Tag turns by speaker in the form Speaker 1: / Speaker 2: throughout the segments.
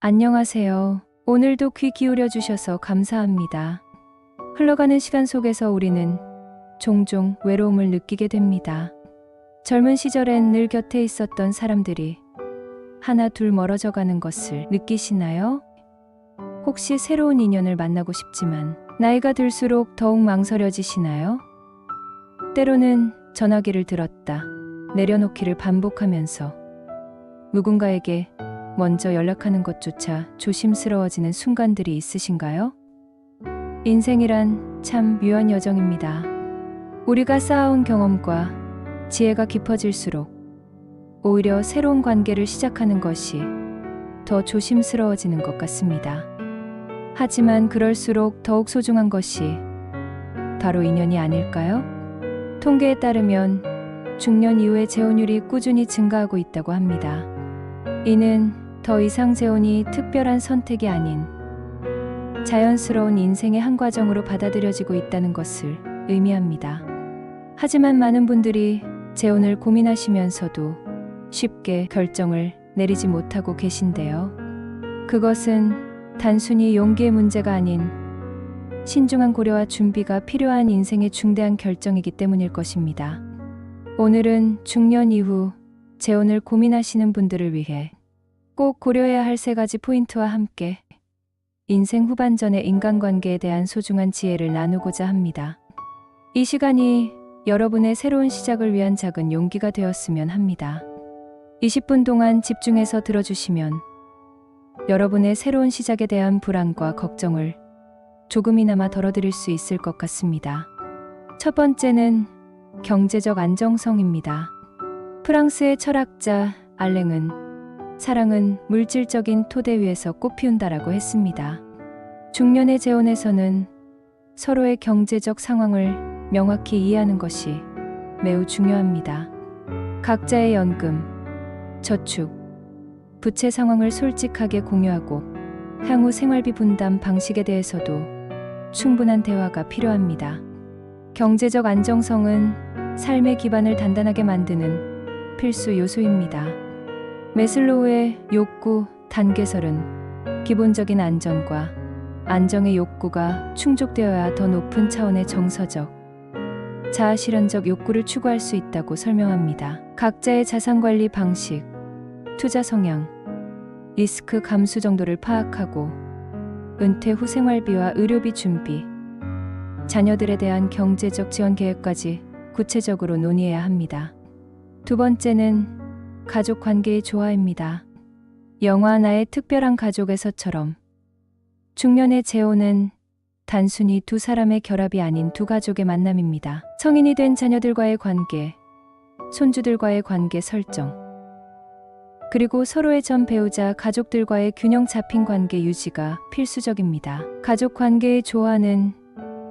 Speaker 1: 안녕하세요. 오늘도 귀 기울여 주셔서 감사합니다. 흘러가는 시간 속에서 우리는 종종 외로움을 느끼게 됩니다. 젊은 시절엔 늘 곁에 있었던 사람들이 하나 둘 멀어져 가는 것을 느끼시나요? 혹시 새로운 인연을 만나고 싶지만 나이가 들수록 더욱 망설여지시나요? 때로는 전화기를 들었다 내려놓기를 반복하면서 누군가에게 먼저 연락하는 것조차 조심스러워지는 순간들이 있으신가요? 인생이란 참 묘한 여정입니다. 우리가 쌓아온 경험과 지혜가 깊어질수록 오히려 새로운 관계를 시작하는 것이 더 조심스러워지는 것 같습니다. 하지만 그럴수록 더욱 소중한 것이 바로 인연이 아닐까요? 통계에 따르면 중년 이후의 재혼율이 꾸준히 증가하고 있다고 합니다. 이는 더 이상 재혼이 특별한 선택이 아닌 자연스러운 인생의 한 과정으로 받아들여지고 있다는 것을 의미합니다. 하지만 많은 분들이 재혼을 고민하시면서도 쉽게 결정을 내리지 못하고 계신데요. 그것은 단순히 용기의 문제가 아닌 신중한 고려와 준비가 필요한 인생의 중대한 결정이기 때문일 것입니다. 오늘은 중년 이후 재혼을 고민하시는 분들을 위해 꼭 고려해야 할 3가지 포인트와 함께 인생 후반전의 인간관계에 대한 소중한 지혜를 나누고자 합니다. 이 시간이 여러분의 새로운 시작을 위한 작은 용기가 되었으면 합니다. 20분 동안 집중해서 들어주시면 여러분의 새로운 시작에 대한 불안과 걱정을 조금이나마 덜어드릴 수 있을 것 같습니다. 첫 번째는 경제적 안정성입니다. 프랑스의 철학자 알랭은 사랑은 물질적인 토대 위에서 꽃피운다라고 했습니다. 중년의 재혼에서는 서로의 경제적 상황을 명확히 이해하는 것이 매우 중요합니다. 각자의 연금, 저축, 부채 상황을 솔직하게 공유하고 향후 생활비 분담 방식에 대해서도 충분한 대화가 필요합니다. 경제적 안정성은 삶의 기반을 단단하게 만드는 필수 요소입니다. 매슬로우의 욕구 단계설은 기본적인 안전과 안정의 욕구가 충족되어야 더 높은 차원의 정서적, 자아실현적 욕구를 추구할 수 있다고 설명합니다. 각자의 자산관리 방식, 투자 성향, 리스크 감수 정도를 파악하고 은퇴 후 생활비와 의료비 준비, 자녀들에 대한 경제적 지원 계획까지 구체적으로 논의해야 합니다. 두 번째는 가족 관계의 조화입니다. 영화 나의 특별한 가족에서처럼 중년의 재혼은 단순히 두 사람의 결합이 아닌 두 가족의 만남입니다. 성인이 된 자녀들과의 관계, 손주들과의 관계 설정, 그리고 서로의 전 배우자 가족들과의 균형 잡힌 관계 유지가 필수적입니다. 가족 관계의 조화는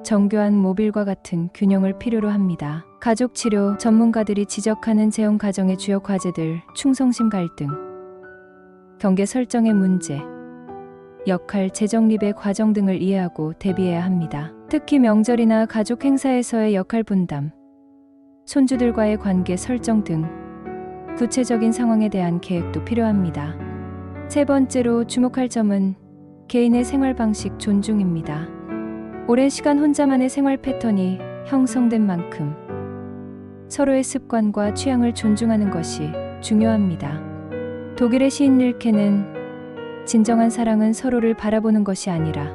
Speaker 1: 정교한 모빌과 같은 균형을 필요로 합니다. 가족 치료 전문가들이 지적하는 재혼 가정의 주요 과제들, 충성심 갈등, 경계 설정의 문제, 역할 재정립의 과정 등을 이해하고 대비해야 합니다. 특히 명절이나 가족 행사에서의 역할 분담, 손주들과의 관계 설정 등 구체적인 상황에 대한 계획도 필요합니다. 세 번째로 주목할 점은 개인의 생활 방식 존중입니다. 오랜 시간 혼자만의 생활 패턴이 형성된 만큼 서로의 습관과 취향을 존중하는 것이 중요합니다. 독일의 시인 릴케는 진정한 사랑은 서로를 바라보는 것이 아니라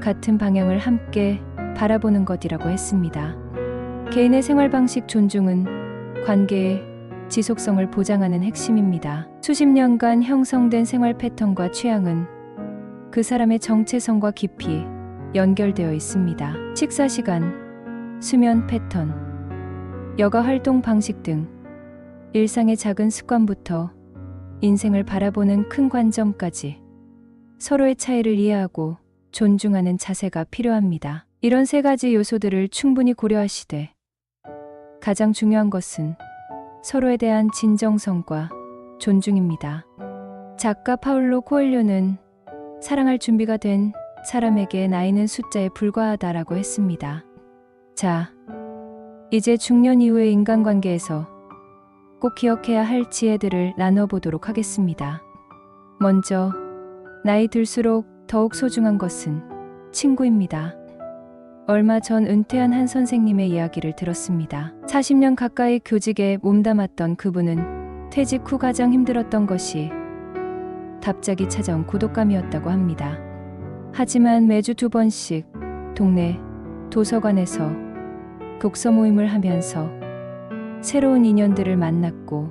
Speaker 1: 같은 방향을 함께 바라보는 것이라고 했습니다. 개인의 생활 방식 존중은 관계의 지속성을 보장하는 핵심입니다. 수십 년간 형성된 생활 패턴과 취향은 그 사람의 정체성과 깊이 연결되어 있습니다. 식사 시간, 수면 패턴, 여가 활동 방식 등 일상의 작은 습관부터 인생을 바라보는 큰 관점까지 서로의 차이를 이해하고 존중하는 자세가 필요합니다. 이런 3가지 요소들을 충분히 고려하시되 가장 중요한 것은 서로에 대한 진정성과 존중입니다. 작가 파울로 코엘료는 사랑할 준비가 된 사람에게 나이는 숫자에 불과하다라고 했습니다. 자, 이제 중년 이후의 인간관계에서 꼭 기억해야 할 지혜들을 나눠보도록 하겠습니다. 먼저 나이 들수록 더욱 소중한 것은 친구입니다. 얼마 전 은퇴한 한 선생님의 이야기를 들었습니다. 40년 가까이 교직에 몸담았던 그분은 퇴직 후 가장 힘들었던 것이 갑자기 찾아온 고독감이었다고 합니다. 하지만 매주 2번씩 동네 도서관에서 독서 모임을 하면서 새로운 인연들을 만났고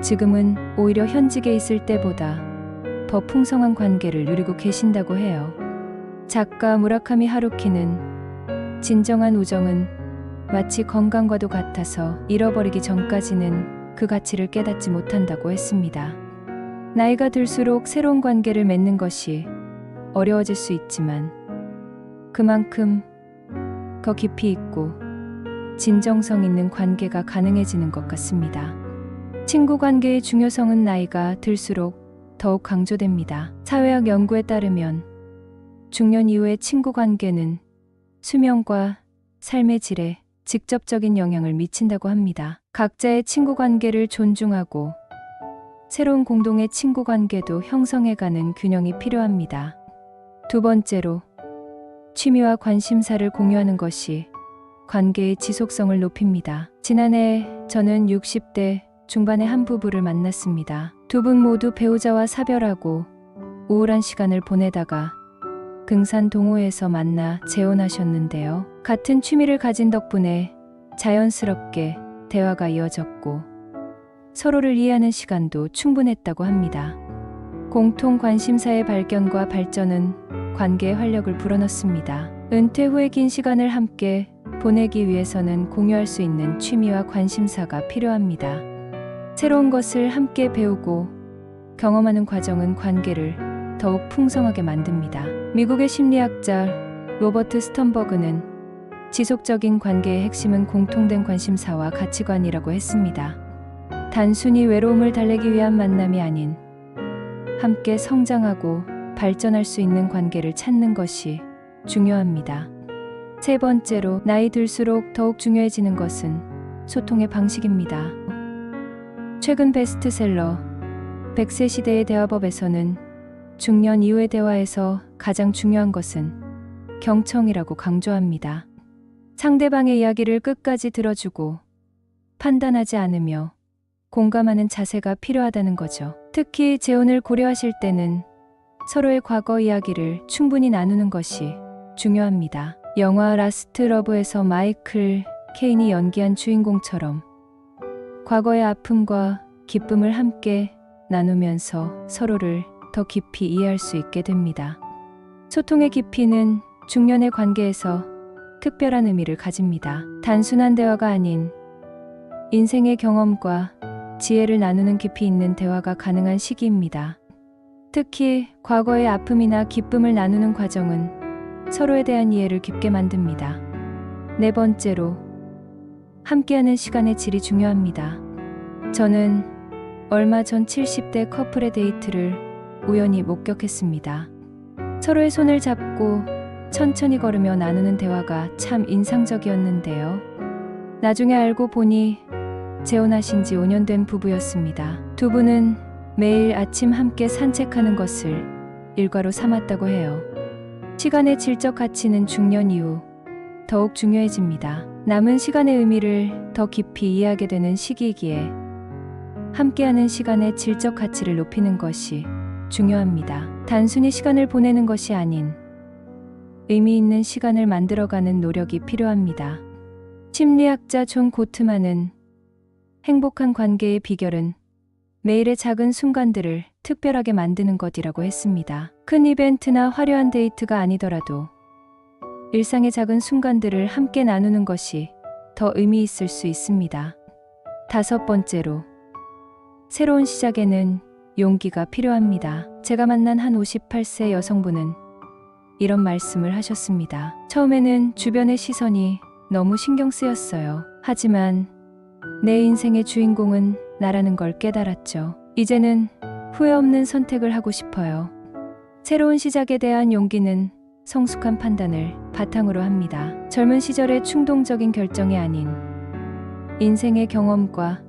Speaker 1: 지금은 오히려 현직에 있을 때보다 더 풍성한 관계를 누리고 계신다고 해요. 작가 무라카미 하루키는 진정한 우정은 마치 건강과도 같아서 잃어버리기 전까지는 그 가치를 깨닫지 못한다고 했습니다. 나이가 들수록 새로운 관계를 맺는 것이 어려워질 수 있지만 그만큼 더 깊이 있고 진정성 있는 관계가 가능해지는 것 같습니다. 친구 관계의 중요성은 나이가 들수록 더욱 강조됩니다. 사회학 연구에 따르면 중년 이후의 친구 관계는 수명과 삶의 질에 직접적인 영향을 미친다고 합니다. 각자의 친구 관계를 존중하고 새로운 공동의 친구 관계도 형성해가는 균형이 필요합니다. 두 번째로, 취미와 관심사를 공유하는 것이 관계의 지속성을 높입니다. 지난해 저는 60대 중반의 한 부부를 만났습니다. 두 분 모두 배우자와 사별하고 우울한 시간을 보내다가 금산 동호회에서 만나 재혼하셨는데요. 같은 취미를 가진 덕분에 자연스럽게 대화가 이어졌고 서로를 이해하는 시간도 충분했다고 합니다. 공통 관심사의 발견과 발전은 관계의 활력을 불어넣습니다. 은퇴 후의 긴 시간을 함께 보내기 위해서는 공유할 수 있는 취미와 관심사가 필요합니다. 새로운 것을 함께 배우고 경험하는 과정은 관계를 더욱 풍성하게 만듭니다. 미국의 심리학자 로버트 스턴버그는 지속적인 관계의 핵심은 공통된 관심사와 가치관이라고 했습니다. 단순히 외로움을 달래기 위한 만남이 아닌 함께 성장하고 발전할 수 있는 관계를 찾는 것이 중요합니다. 세 번째로, 나이 들수록 더욱 중요해지는 것은 소통의 방식입니다. 최근 베스트셀러 100세 시대의 대화법에서는 중년 이후의 대화에서 가장 중요한 것은 경청이라고 강조합니다. 상대방의 이야기를 끝까지 들어주고 판단하지 않으며 공감하는 자세가 필요하다는 거죠. 특히 재혼을 고려하실 때는 서로의 과거 이야기를 충분히 나누는 것이 중요합니다. 영화 라스트 러브에서 마이클 케인이 연기한 주인공처럼 과거의 아픔과 기쁨을 함께 나누면서 서로를 더 깊이 이해할 수 있게 됩니다. 소통의 깊이는 중년의 관계에서 특별한 의미를 가집니다. 단순한 대화가 아닌 인생의 경험과 지혜를 나누는 깊이 있는 대화가 가능한 시기입니다. 특히 과거의 아픔이나 기쁨을 나누는 과정은 서로에 대한 이해를 깊게 만듭니다. 네 번째로, 함께하는 시간의 질이 중요합니다. 저는 얼마 전 70대 커플의 데이트를 우연히 목격했습니다. 서로의 손을 잡고 천천히 걸으며 나누는 대화가 참 인상적이었는데요. 나중에 알고 보니 재혼하신 지 5년 된 부부였습니다. 두 분은 매일 아침 함께 산책하는 것을 일과로 삼았다고 해요. 시간의 질적 가치는 중년 이후 더욱 중요해집니다. 남은 시간의 의미를 더 깊이 이해하게 되는 시기이기에 함께하는 시간의 질적 가치를 높이는 것이 중요합니다. 단순히 시간을 보내는 것이 아닌 의미 있는 시간을 만들어가는 노력이 필요합니다. 심리학자 존 고트만은 행복한 관계의 비결은 매일의 작은 순간들을 특별하게 만드는 것이라고 했습니다. 큰 이벤트나 화려한 데이트가 아니더라도 일상의 작은 순간들을 함께 나누는 것이 더 의미 있을 수 있습니다. 다섯 번째로, 새로운 시작에는 용기가 필요합니다. 제가 만난 한 58세 여성분은 이런 말씀을 하셨습니다. 처음에는 주변의 시선이 너무 신경 쓰였어요. 하지만 내 인생의 주인공은 나라는 걸 깨달았죠. 이제는 후회 없는 선택을 하고 싶어요. 새로운 시작에 대한 용기는 성숙한 판단을 바탕으로 합니다. 젊은 시절의 충동적인 결정이 아닌 인생의 경험과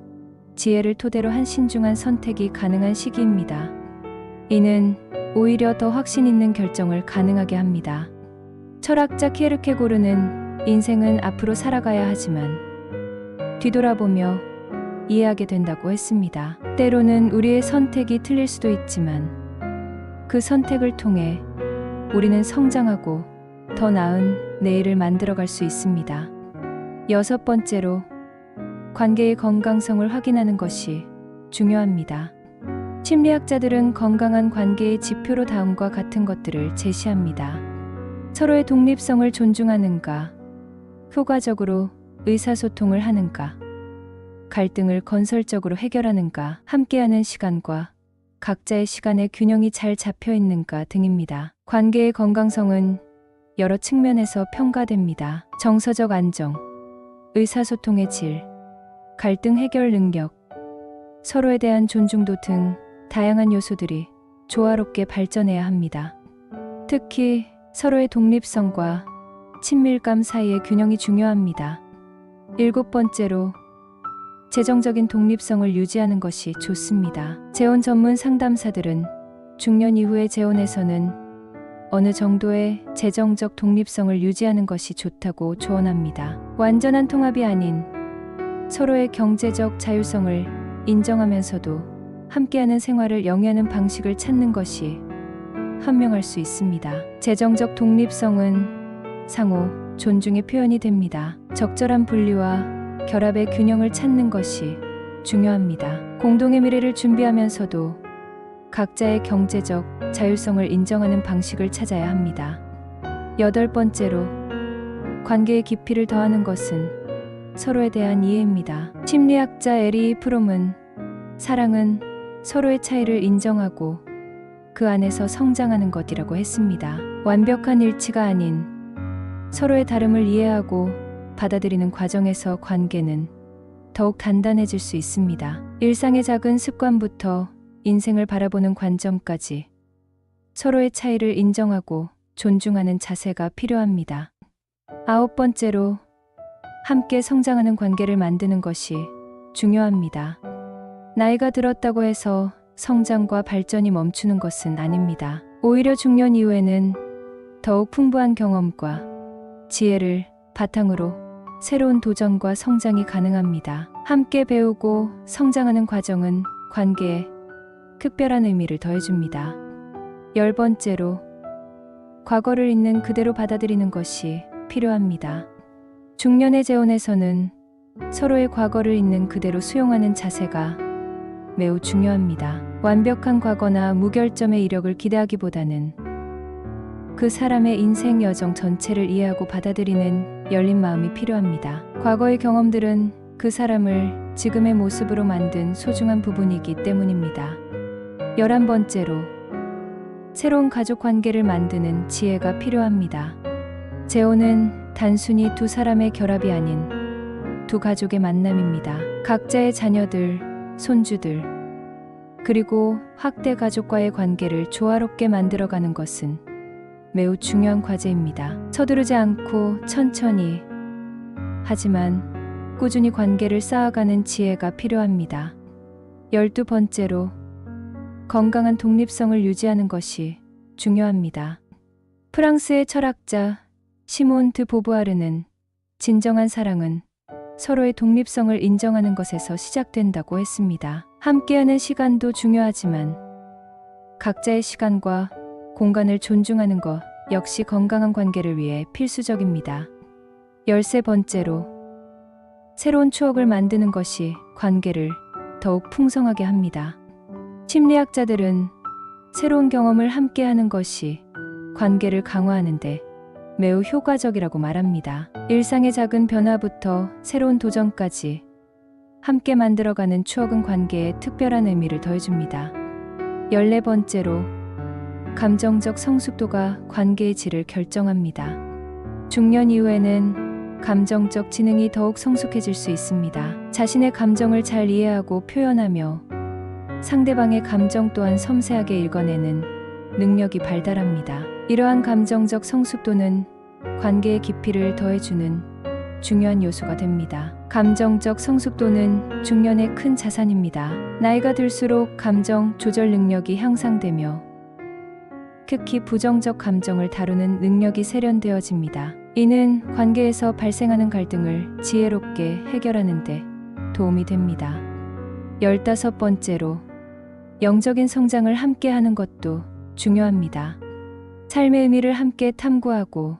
Speaker 1: 지혜를 토대로 한 신중한 선택이 가능한 시기입니다. 이는 오히려 더 확신 있는 결정을 가능하게 합니다. 철학자 키에르케고르는 인생은 앞으로 살아가야 하지만 뒤돌아보며 이해하게 된다고 했습니다. 때로는 우리의 선택이 틀릴 수도 있지만 그 선택을 통해 우리는 성장하고 더 나은 내일을 만들어갈 수 있습니다. 6번째로 관계의 건강성을 확인하는 것이 중요합니다. 심리학자들은 건강한 관계의 지표로 다음과 같은 것들을 제시합니다. 서로의 독립성을 존중하는가, 효과적으로 의사소통을 하는가, 갈등을 건설적으로 해결하는가, 함께하는 시간과 각자의 시간의 균형이 잘 잡혀 있는가 등입니다. 관계의 건강성은 여러 측면에서 평가됩니다. 정서적 안정, 의사소통의 질, 갈등 해결 능력, 서로에 대한 존중도 등 다양한 요소들이 조화롭게 발전해야 합니다. 특히 서로의 독립성과 친밀감 사이의 균형이 중요합니다. 7번째로 재정적인 독립성을 유지하는 것이 좋습니다. 재혼 전문 상담사들은 중년 이후의 재혼에서는 어느 정도의 재정적 독립성을 유지하는 것이 좋다고 조언합니다. 완전한 통합이 아닌 서로의 경제적 자율성을 인정하면서도 함께하는 생활을 영위하는 방식을 찾는 것이 현명할 수 있습니다. 재정적 독립성은 상호 존중의 표현이 됩니다. 적절한 분리와 결합의 균형을 찾는 것이 중요합니다. 공동의 미래를 준비하면서도 각자의 경제적 자율성을 인정하는 방식을 찾아야 합니다. 8번째로 관계의 깊이를 더하는 것은 서로에 대한 이해입니다. 심리학자 에리 프롬은 사랑은 서로의 차이를 인정하고 그 안에서 성장하는 것이라고 했습니다. 완벽한 일치가 아닌 서로의 다름을 이해하고 받아들이는 과정에서 관계는 더욱 단단해질 수 있습니다. 일상의 작은 습관부터 인생을 바라보는 관점까지 서로의 차이를 인정하고 존중하는 자세가 필요합니다. 9번째로 함께 성장하는 관계를 만드는 것이 중요합니다. 나이가 들었다고 해서 성장과 발전이 멈추는 것은 아닙니다. 오히려 중년 이후에는 더욱 풍부한 경험과 지혜를 바탕으로 새로운 도전과 성장이 가능합니다. 함께 배우고 성장하는 과정은 관계에 특별한 의미를 더해줍니다. 10번째로 과거를 있는 그대로 받아들이는 것이 필요합니다. 중년의 재혼에서는 서로의 과거를 있는 그대로 수용하는 자세가 매우 중요합니다. 완벽한 과거나 무결점의 이력을 기대하기보다는 그 사람의 인생 여정 전체를 이해하고 받아들이는 열린 마음이 필요합니다. 과거의 경험들은 그 사람을 지금의 모습으로 만든 소중한 부분이기 때문입니다. 11번째로 새로운 가족 관계를 만드는 지혜가 필요합니다. 재혼은 단순히 두 사람의 결합이 아닌 두 가족의 만남입니다. 각자의 자녀들, 손주들, 그리고 확대 가족과의 관계를 조화롭게 만들어가는 것은 매우 중요한 과제입니다. 서두르지 않고 천천히 하지만 꾸준히 관계를 쌓아가는 지혜가 필요합니다. 12번째로 건강한 독립성을 유지하는 것이 중요합니다. 프랑스의 철학자 시몬 드 보부아르는 진정한 사랑은 서로의 독립성을 인정하는 것에서 시작된다고 했습니다. 함께하는 시간도 중요하지만 각자의 시간과 공간을 존중하는 것 역시 건강한 관계를 위해 필수적입니다. 13번째로 새로운 추억을 만드는 것이 관계를 더욱 풍성하게 합니다. 심리학자들은 새로운 경험을 함께하는 것이 관계를 강화하는데 매우 효과적이라고 말합니다. 일상의 작은 변화부터 새로운 도전까지 함께 만들어가는 추억은 관계에 특별한 의미를 더해줍니다. 14번째로 감정적 성숙도가 관계의 질을 결정합니다. 중년 이후에는 감정적 지능이 더욱 성숙해질 수 있습니다. 자신의 감정을 잘 이해하고 표현하며 상대방의 감정 또한 섬세하게 읽어내는 능력이 발달합니다. 이러한 감정적 성숙도는 관계의 깊이를 더해주는 중요한 요소가 됩니다. 감정적 성숙도는 중년의 큰 자산입니다. 나이가 들수록 감정 조절 능력이 향상되며 특히 부정적 감정을 다루는 능력이 세련되어집니다. 이는 관계에서 발생하는 갈등을 지혜롭게 해결하는 데 도움이 됩니다. 15번째로 영적인 성장을 함께 하는 것도 중요합니다. 삶의 의미를 함께 탐구하고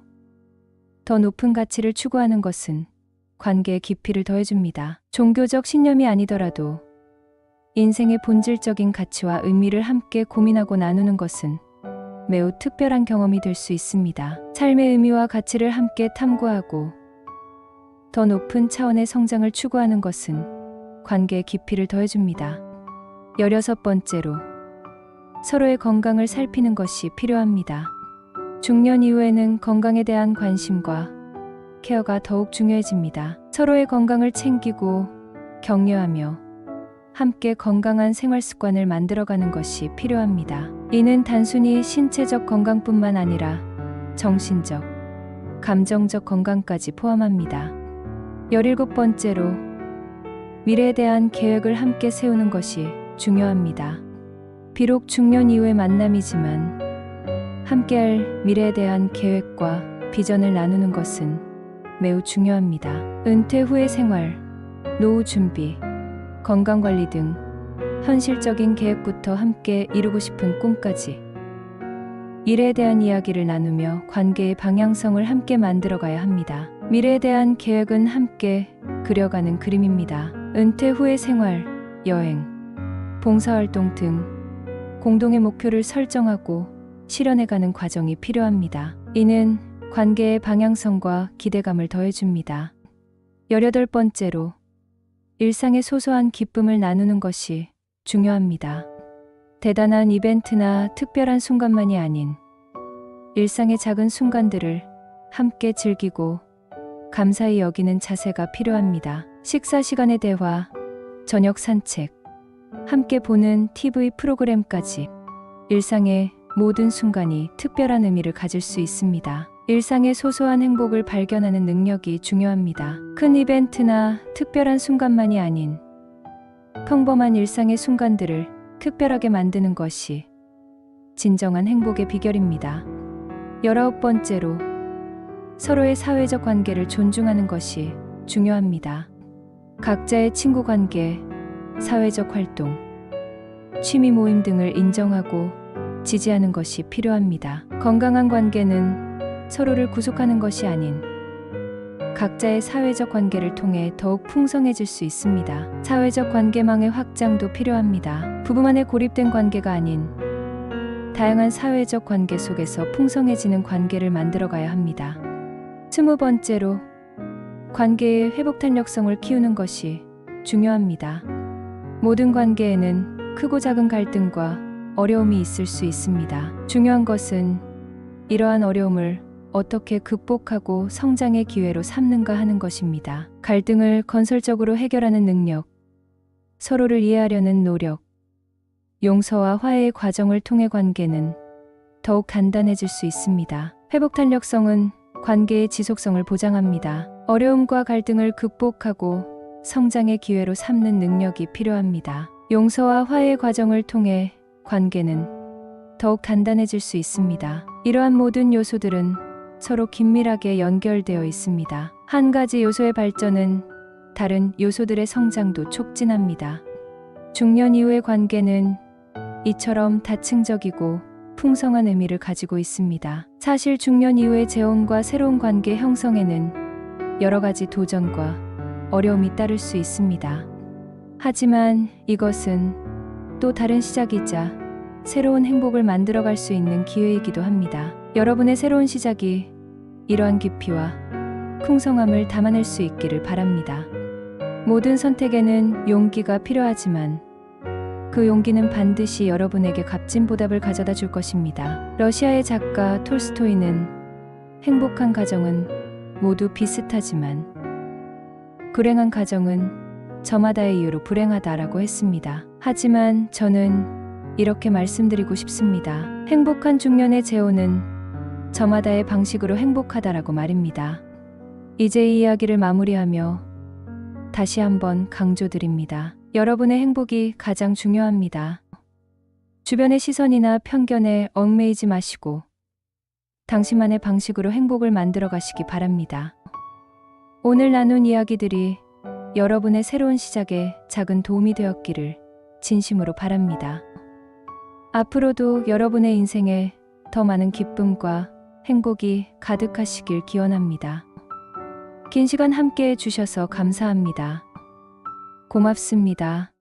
Speaker 1: 더 높은 가치를 추구하는 것은 관계의 깊이를 더해줍니다. 종교적 신념이 아니더라도 인생의 본질적인 가치와 의미를 함께 고민하고 나누는 것은 매우 특별한 경험이 될 수 있습니다. 삶의 의미와 가치를 함께 탐구하고 더 높은 차원의 성장을 추구하는 것은 관계의 깊이를 더해줍니다. 16번째로 서로의 건강을 살피는 것이 필요합니다. 중년 이후에는 건강에 대한 관심과 케어가 더욱 중요해집니다. 서로의 건강을 챙기고 격려하며 함께 건강한 생활 습관을 만들어가는 것이 필요합니다. 이는 단순히 신체적 건강뿐만 아니라 정신적, 감정적 건강까지 포함합니다. 17번째로 미래에 대한 계획을 함께 세우는 것이 중요합니다. 비록 중년 이후의 만남이지만 함께할 미래에 대한 계획과 비전을 나누는 것은 매우 중요합니다. 은퇴 후의 생활, 노후 준비, 건강관리 등 현실적인 계획부터 함께 이루고 싶은 꿈까지 미래에 대한 이야기를 나누며 관계의 방향성을 함께 만들어가야 합니다. 미래에 대한 계획은 함께 그려가는 그림입니다. 은퇴 후의 생활, 여행, 봉사활동 등 공동의 목표를 설정하고 실현해가는 과정이 필요합니다. 이는 관계의 방향성과 기대감을 더해줍니다. 18번째로 일상의 소소한 기쁨을 나누는 것이 중요합니다. 대단한 이벤트나 특별한 순간만이 아닌 일상의 작은 순간들을 함께 즐기고 감사히 여기는 자세가 필요합니다. 식사 시간의 대화, 저녁 산책, 함께 보는 TV 프로그램까지 일상의 모든 순간이 특별한 의미를 가질 수 있습니다. 일상의 소소한 행복을 발견하는 능력이 중요합니다. 큰 이벤트나 특별한 순간만이 아닌 평범한 일상의 순간들을 특별하게 만드는 것이 진정한 행복의 비결입니다. 19번째로 서로의 사회적 관계를 존중하는 것이 중요합니다. 각자의 친구 관계, 사회적 활동, 취미 모임 등을 인정하고 지지하는 것이 필요합니다. 건강한 관계는 서로를 구속하는 것이 아닌 각자의 사회적 관계를 통해 더욱 풍성해질 수 있습니다. 사회적 관계망의 확장도 필요합니다. 부부만의 고립된 관계가 아닌 다양한 사회적 관계 속에서 풍성해지는 관계를 만들어가야 합니다. 20번째로 관계의 회복 탄력성을 키우는 것이 중요합니다. 모든 관계에는 크고 작은 갈등과 어려움이 있을 수 있습니다. 중요한 것은 이러한 어려움을 어떻게 극복하고 성장의 기회로 삼는가 하는 것입니다. 갈등을 건설적으로 해결하는 능력, 서로를 이해하려는 노력, 용서와 화해의 과정을 통해 관계는 더욱 단단해질 수 있습니다. 회복 탄력성은 관계의 지속성을 보장합니다. 어려움과 갈등을 극복하고 성장의 기회로 삼는 능력이 필요합니다. 용서와 화해의 과정을 통해 관계는 더욱 단단해질 수 있습니다. 이러한 모든 요소들은 서로 긴밀하게 연결되어 있습니다. 한 가지 요소의 발전은 다른 요소들의 성장도 촉진합니다. 중년 이후의 관계는 이처럼 다층적이고 풍성한 의미를 가지고 있습니다. 사실 중년 이후의 재혼과 새로운 관계 형성에는 여러 가지 도전과 어려움이 따를 수 있습니다. 하지만 이것은 또 다른 시작이자 새로운 행복을 만들어갈 수 있는 기회이기도 합니다. 여러분의 새로운 시작이 이러한 깊이와 풍성함을 담아낼 수 있기를 바랍니다. 모든 선택에는 용기가 필요하지만 그 용기는 반드시 여러분에게 값진 보답을 가져다 줄 것입니다. 러시아의 작가 톨스토이는 행복한 가정은 모두 비슷하지만 불행한 가정은 저마다의 이유로 불행하다라고 했습니다. 하지만 저는 이렇게 말씀드리고 싶습니다. 행복한 중년의 재혼은 저마다의 방식으로 행복하다라고 말입니다. 이제 이 이야기를 마무리하며 다시 한번 강조드립니다. 여러분의 행복이 가장 중요합니다. 주변의 시선이나 편견에 얽매이지 마시고 당신만의 방식으로 행복을 만들어 가시기 바랍니다. 오늘 나눈 이야기들이 여러분의 새로운 시작에 작은 도움이 되었기를 진심으로 바랍니다. 앞으로도 여러분의 인생에 더 많은 기쁨과 행복이 가득하시길 기원합니다. 긴 시간 함께 해주셔서 감사합니다. 고맙습니다.